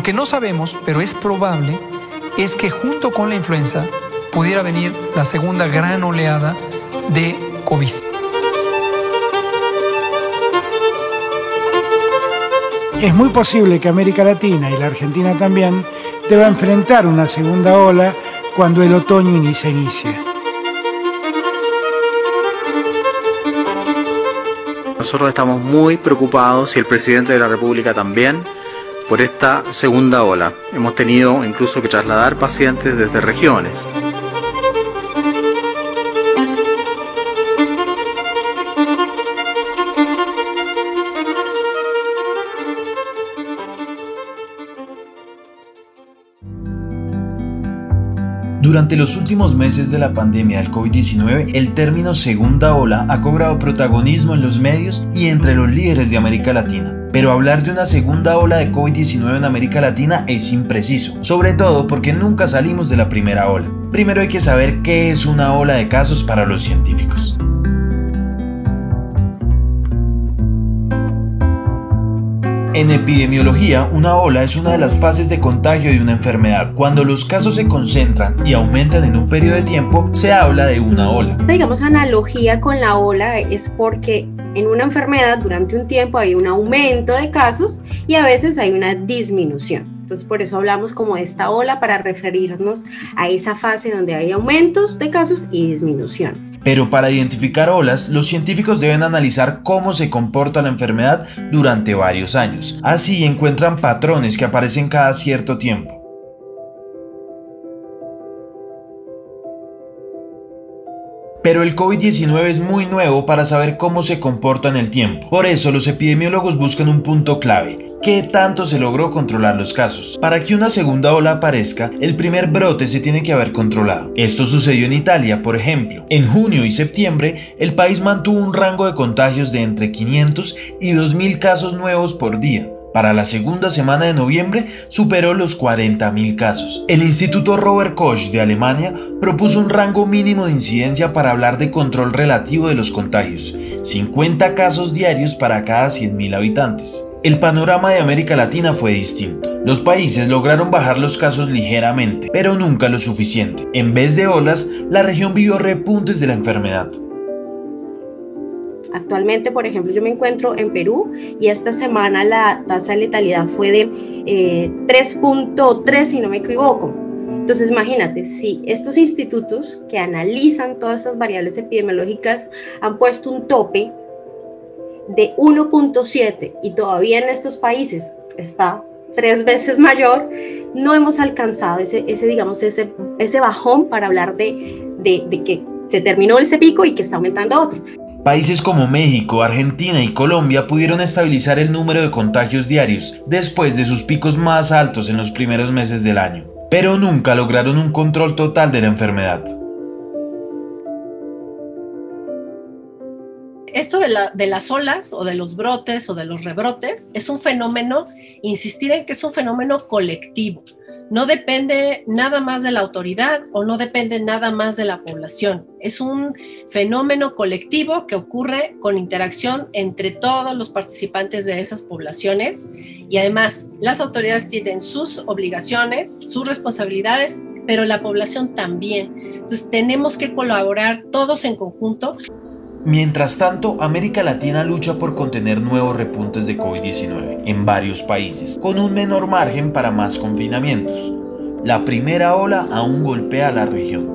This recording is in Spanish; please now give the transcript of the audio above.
que no sabemos, pero es probable, es que junto con la influenza pudiera venir la segunda gran oleada de COVID. Es muy posible que América Latina y la Argentina también deba enfrentar una segunda ola cuando el otoño se inicie. Nosotros estamos muy preocupados, y el presidente de la República también, por esta segunda ola. Hemos tenido incluso que trasladar pacientes desde regiones. Durante los últimos meses de la pandemia del COVID-19, el término segunda ola ha cobrado protagonismo en los medios y entre los líderes de América Latina. Pero hablar de una segunda ola de COVID-19 en América Latina es impreciso, sobre todo porque nunca salimos de la primera ola. Primero hay que saber qué es una ola de casos para los científicos. En epidemiología, una ola es una de las fases de contagio de una enfermedad. Cuando los casos se concentran y aumentan en un periodo de tiempo, se habla de una ola. Esta, digamos, analogía con la ola es porque en una enfermedad durante un tiempo hay un aumento de casos y a veces hay una disminución. Entonces, por eso hablamos como de esta ola para referirnos a esa fase donde hay aumentos de casos y disminución. Pero para identificar olas, los científicos deben analizar cómo se comporta la enfermedad durante varios años. Así encuentran patrones que aparecen cada cierto tiempo. Pero el COVID-19 es muy nuevo para saber cómo se comporta en el tiempo. Por eso los epidemiólogos buscan un punto clave: ¿qué tanto se logró controlar los casos? Para que una segunda ola aparezca, el primer brote se tiene que haber controlado. Esto sucedió en Italia, por ejemplo. En junio y septiembre, el país mantuvo un rango de contagios de entre 500 y 2.000 casos nuevos por día. Para la segunda semana de noviembre superó los 40.000 casos. El Instituto Robert Koch de Alemania propuso un rango mínimo de incidencia para hablar de control relativo de los contagios: 50 casos diarios para cada 100.000 habitantes. El panorama de América Latina fue distinto. Los países lograron bajar los casos ligeramente, pero nunca lo suficiente. En vez de olas, la región vivió repuntes de la enfermedad. Actualmente, por ejemplo, yo me encuentro en Perú y esta semana la tasa de letalidad fue de 3.3, si no me equivoco. Entonces, imagínate, si estos institutos que analizan todas estas variables epidemiológicas han puesto un tope de 1.7 y todavía en estos países está 3 veces mayor, no hemos alcanzado ese bajón para hablar de que se terminó ese pico y que está aumentando otro. Países como México, Argentina y Colombia pudieron estabilizar el número de contagios diarios después de sus picos más altos en los primeros meses del año, pero nunca lograron un control total de la enfermedad. Esto de las olas o de los brotes o de los rebrotes es un fenómeno, insistir en que es un fenómeno colectivo. No depende nada más de la autoridad o no depende nada más de la población. Es un fenómeno colectivo que ocurre con interacción entre todos los participantes de esas poblaciones y además las autoridades tienen sus obligaciones, sus responsabilidades, pero la población también. Entonces tenemos que colaborar todos en conjunto. Mientras tanto, América Latina lucha por contener nuevos repuntes de COVID-19 en varios países, con un menor margen para más confinamientos. La primera ola aún golpea a la región.